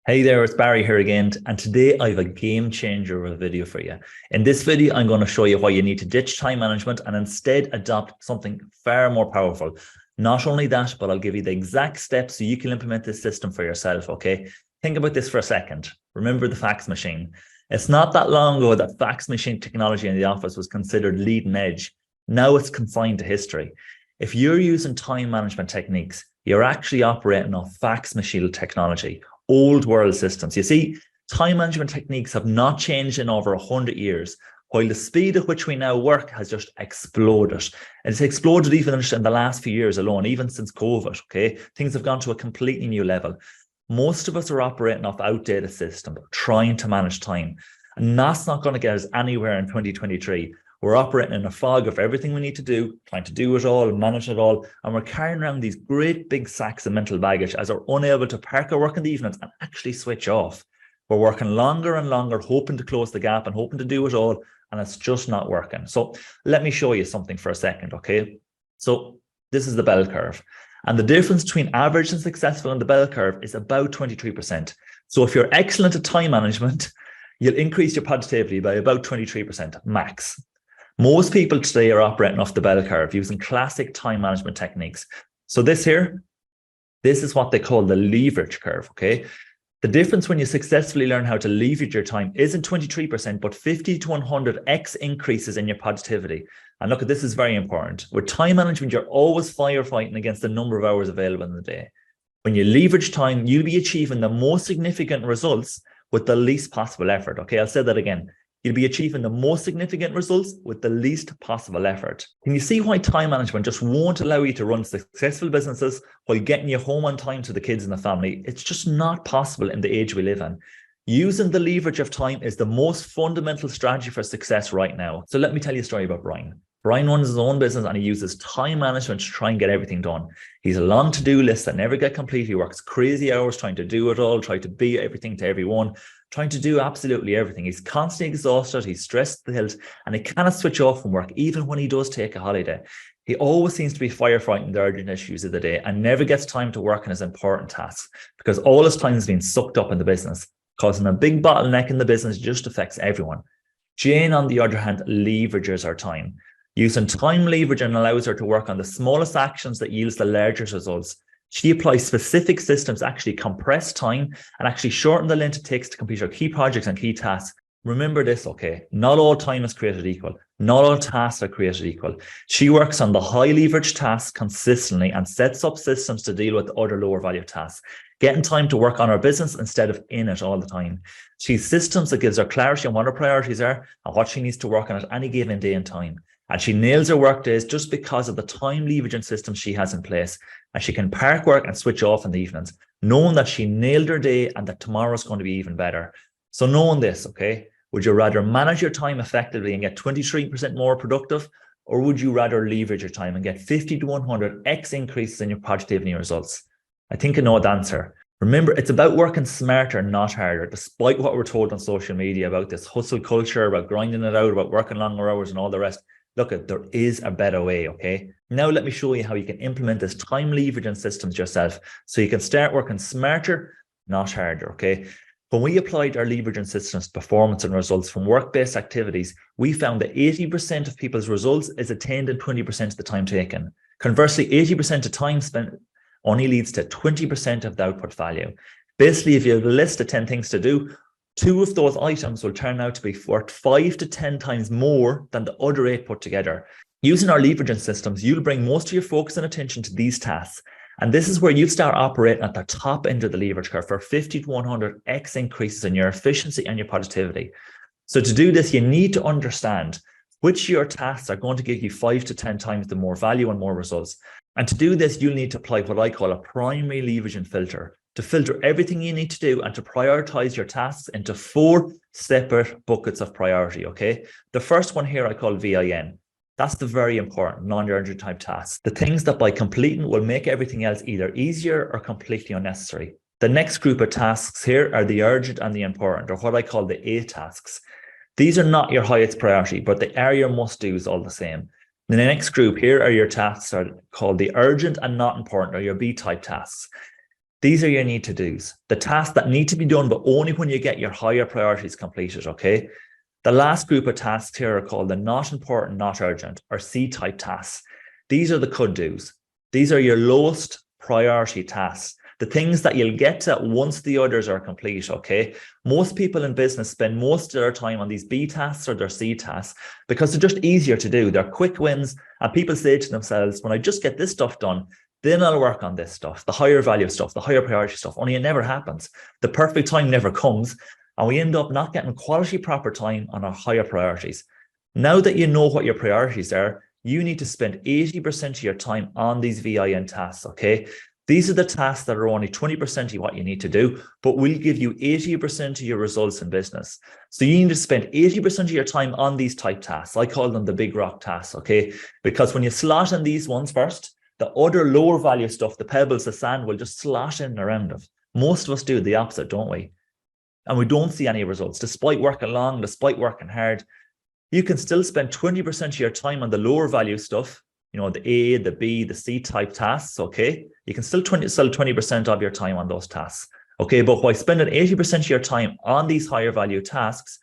Hey there, it's Barry here again, and today I have a game changer of a video for you. In this video, I'm going to show you why you need to ditch time management and instead adopt something far more powerful. Not only that, but I'll give you the exact steps so you can implement this system for yourself, okay? Think about this for a second. Remember the fax machine. It's not that long ago that fax machine technology in the office was considered leading edge. Now it's confined to history. If you're using time management techniques, you're actually operating off fax machine technology, old world systems. You see, time management techniques have not changed in over 100 years, while the speed at which we now work has just exploded. And it's exploded even in the last few years alone, even since COVID, okay? Things have gone to a completely new level. Most of us are operating off outdated systems, trying to manage time. And that's not going to get us anywhere in 2023. We're operating in a fog of everything we need to do, trying to do it all, manage it all, and we're carrying around these great big sacks of mental baggage as we're unable to park our work in the evenings and actually switch off. We're working longer and longer, hoping to close the gap and hoping to do it all, and it's just not working. So let me show you something for a second, okay? So this is the bell curve. And the difference between average and successful on the bell curve is about 23%. So if you're excellent at time management, you'll increase your productivity by about 23% max. Most people today are operating off the bell curve using classic time management techniques. So this is what they call the leverage curve, okay? The difference when you successfully learn how to leverage your time isn't 23%, but 50 to 100x increases in your productivity. And look, this is very important. With time management, you're always firefighting against the number of hours available in the day. When you leverage time, you'll be achieving the most significant results with the least possible effort. Okay, I'll say that again. You'll be achieving the most significant results with the least possible effort. Can you see why time management just won't allow you to run successful businesses while getting you home on time to the kids and the family? It's just not possible in the age we live in. Using the leverage of time is the most fundamental strategy for success right now. So let me tell you a story about Brian. Brian runs his own business and he uses time management to try and get everything done. He's a long to-do list that never get complete. He works crazy hours trying to do it all, try to be everything to everyone, trying to do absolutely everything. He's constantly exhausted, he's stressed to the hilt, and he cannot switch off from work even when he does take a holiday. He always seems to be firefighting the urgent issues of the day and never gets time to work on his important tasks because all his time is being sucked up in the business, causing a big bottleneck in the business just affects everyone. Jane, on the other hand, leverages her time. Using time leveraging allows her to work on the smallest actions that yields the largest results. She applies specific systems, actually compress time and actually shorten the length it takes to complete her key projects and key tasks. Remember this, okay? Not all time is created equal. Not all tasks are created equal. She works on the high leverage tasks consistently and sets up systems to deal with other lower value tasks, getting time to work on her business instead of in it all the time. She's systems that gives her clarity on what her priorities are and what she needs to work on at any given day and time. And she nails her work days just because of the time leveraging system she has in place. And she can park work and switch off in the evenings, knowing that she nailed her day and that tomorrow's going to be even better. So knowing this, okay, would you rather manage your time effectively and get 23% more productive, or would you rather leverage your time and get 50 to 100x increases in your productivity results? I think I know the answer. Remember, it's about working smarter, not harder, despite what we're told on social media about this hustle culture, about grinding it out, about working longer hours and all the rest. Look, there is a better way, okay? Now let me show you how you can implement this time leveraging systems yourself so you can start working smarter, not harder, okay? When we applied our leveraging systems to performance and results from work-based activities, we found that 80% of people's results is attained in 20% of the time taken. Conversely, 80% of time spent only leads to 20% of the output value. Basically, if you have a list of 10 things to do, 2 of those items will turn out to be worth 5 to 10 times more than the other 8 put together. Using our leveraging systems, you'll bring most of your focus and attention to these tasks. And this is where you start operating at the top end of the leverage curve for 50 to 100x increases in your efficiency and your productivity. So to do this, you need to understand which of your tasks are going to give you 5 to 10 times the more value and more results. And to do this, you'll need to apply what I call a primary leveraging filter, to filter everything you need to do and to prioritize your tasks into 4 separate buckets of priority, okay? The first one here I call VIN. That's the very important non-urgent type tasks, the things that by completing will make everything else either easier or completely unnecessary. The next group of tasks here are the urgent and the important, or what I call the A tasks. These are not your highest priority, but they are your must-dos all the same. The next group here are your tasks are called the urgent and not important, or your B-type tasks. These are your need to do's, the tasks that need to be done, but only when you get your higher priorities completed, okay? The last group of tasks here are called the not important, not urgent, or C-type tasks. These are the could do's. These are your lowest priority tasks, the things that you'll get to once the others are complete, okay? Most people in business spend most of their time on these B tasks or their C tasks because they're just easier to do. They're quick wins, and people say to themselves, when I just get this stuff done, then I'll work on this stuff, the higher value stuff, the higher priority stuff, only it never happens. The perfect time never comes, and we end up not getting quality proper time on our higher priorities. Now that you know what your priorities are, you need to spend 80% of your time on these VIN tasks, okay? These are the tasks that are only 20% of what you need to do, but will give you 80% of your results in business. So you need to spend 80% of your time on these type tasks. I call them the big rock tasks, okay? Because when you slot in these ones first, the other lower value stuff, the pebbles, the sand, will just slot in around it. Most of us do the opposite, don't we? And we don't see any results. Despite working long, despite working hard, you can still spend 20% of your time on the lower value stuff, you know, the A, the B, the C type tasks, okay? You can still 20% of your time on those tasks, okay? But by spending 80% of your time on these higher value tasks,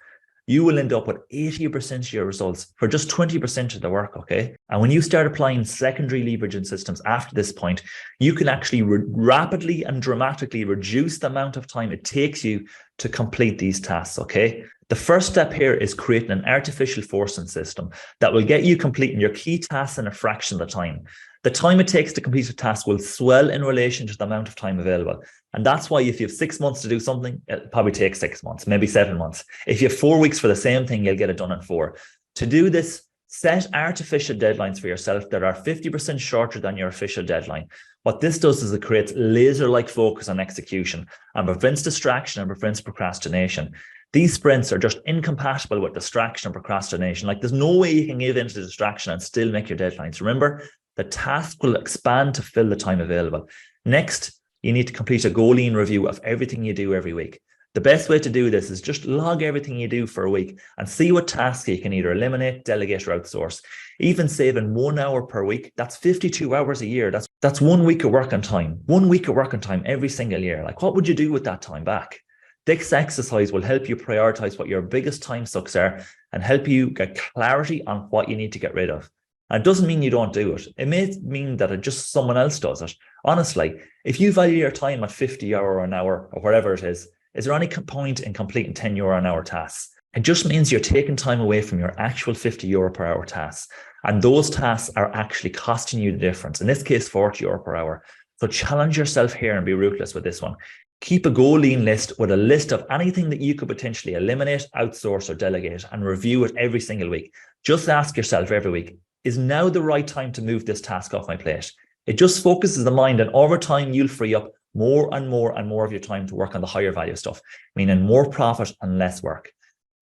you will end up with 80% of your results for just 20% of the work, okay? And when you start applying secondary leveraging systems after this point, you can actually rapidly and dramatically reduce the amount of time it takes you to complete these tasks, okay? The first step here is creating an artificial forcing system that will get you completing your key tasks in a fraction of the time. The time it takes to complete a task will swell in relation to the amount of time available. And that's why if you have 6 months to do something, it'll probably take 6 months, maybe 7 months. If you have 4 weeks for the same thing, you'll get it done in 4. To do this, set artificial deadlines for yourself that are 50% shorter than your official deadline. What this does is it creates laser-like focus on execution and prevents distraction and prevents procrastination. These sprints are just incompatible with distraction and procrastination. Like, there's no way you can give into distraction and still make your deadlines. Remember, the task will expand to fill the time available. Next, you need to complete a goal-lean review of everything you do every week. The best way to do this is just log everything you do for a week and see what tasks you can either eliminate, delegate, or outsource. Even saving 1 hour per week, that's 52 hours a year. That's 1 week of working time. 1 week of working time every single year. Like, what would you do with that time back? This exercise will help you prioritize what your biggest time sucks are and help you get clarity on what you need to get rid of. And it doesn't mean you don't do it. It may mean that just someone else does it. Honestly, if you value your time at 50 euro an hour or whatever it is there any point in completing 10 euro an hour tasks? It just means you're taking time away from your actual 50 euro per hour tasks. And those tasks are actually costing you the difference. In this case, 40 euro per hour. So challenge yourself here and be ruthless with this one. Keep a goal-lean list with a list of anything that you could potentially eliminate, outsource, or delegate, and review it every single week. Just ask yourself every week, is now the right time to move this task off my plate? It just focuses the mind, and over time, you'll free up more and more and more of your time to work on the higher value stuff, meaning more profit and less work.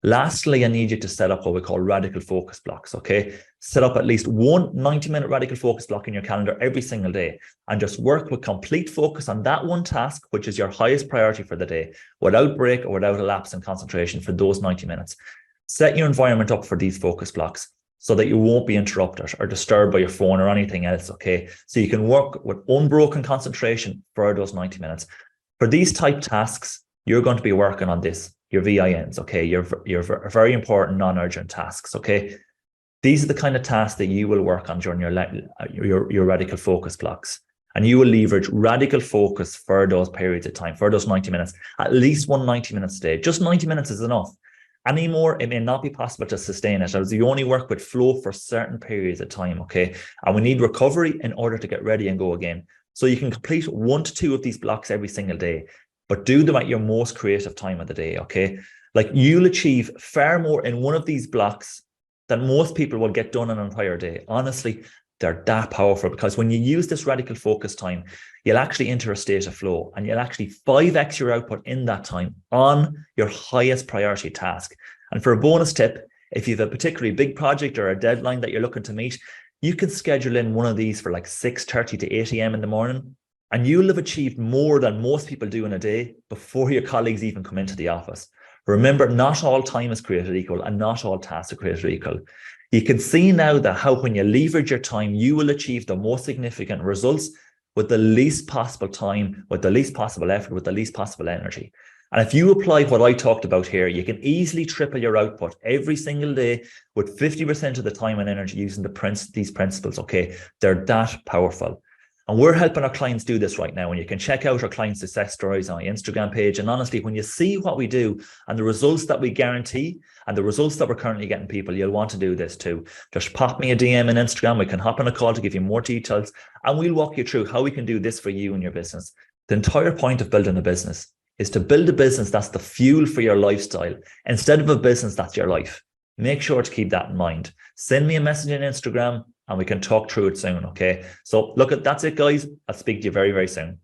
Lastly, I need you to set up what we call radical focus blocks, okay? Set up at least one 90-minute radical focus block in your calendar every single day and just work with complete focus on that one task, which is your highest priority for the day, without break or without a lapse in concentration for those 90 minutes. Set your environment up for these focus blocks so that you won't be interrupted or disturbed by your phone or anything else, okay? So you can work with unbroken concentration for those 90 minutes. For these type tasks, you're going to be working on this, your VINs, okay? Your very important non-urgent tasks, okay? These are the kind of tasks that you will work on during your radical focus blocks. And you will leverage radical focus for those periods of time, for those 90 minutes, at least 90 minutes a day. Just 90 minutes is enough. Anymore, it may not be possible to sustain it, as you only work with flow for certain periods of time, okay? And we need recovery in order to get ready and go again. So you can complete 1 to 2 of these blocks every single day, but do them at your most creative time of the day, okay? Like, you'll achieve far more in one of these blocks than most people will get done in an entire day. Honestly, they're that powerful, because when you use this radical focus time, you'll actually enter a state of flow, and you'll actually 5x your output in that time on your highest priority task. And for a bonus tip, if you have a particularly big project or a deadline that you're looking to meet, you can schedule in one of these for like 6:30 to 8 a.m. in the morning, and you'll have achieved more than most people do in a day before your colleagues even come into the office. Remember, not all time is created equal, and not all tasks are created equal. You can see now that how when you leverage your time, you will achieve the most significant results with the least possible time, with the least possible effort, with the least possible energy. And if you apply what I talked about here, you can easily triple your output every single day with 50% of the time and energy using these principles. Okay, they're that powerful. And we're helping our clients do this right now. And you can check out our client success stories on my Instagram page. And honestly, when you see what we do and the results that we guarantee and the results that we're currently getting people, you'll want to do this too. Just pop me a DM on Instagram. We can hop on a call to give you more details, and we'll walk you through how we can do this for you and your business. The entire point of building a business is to build a business that's the fuel for your lifestyle instead of a business that's your life. Make sure to keep that in mind. Send me a message on Instagram and we can talk through it soon, okay? So look, that's it, guys. I'll speak to you very, very soon.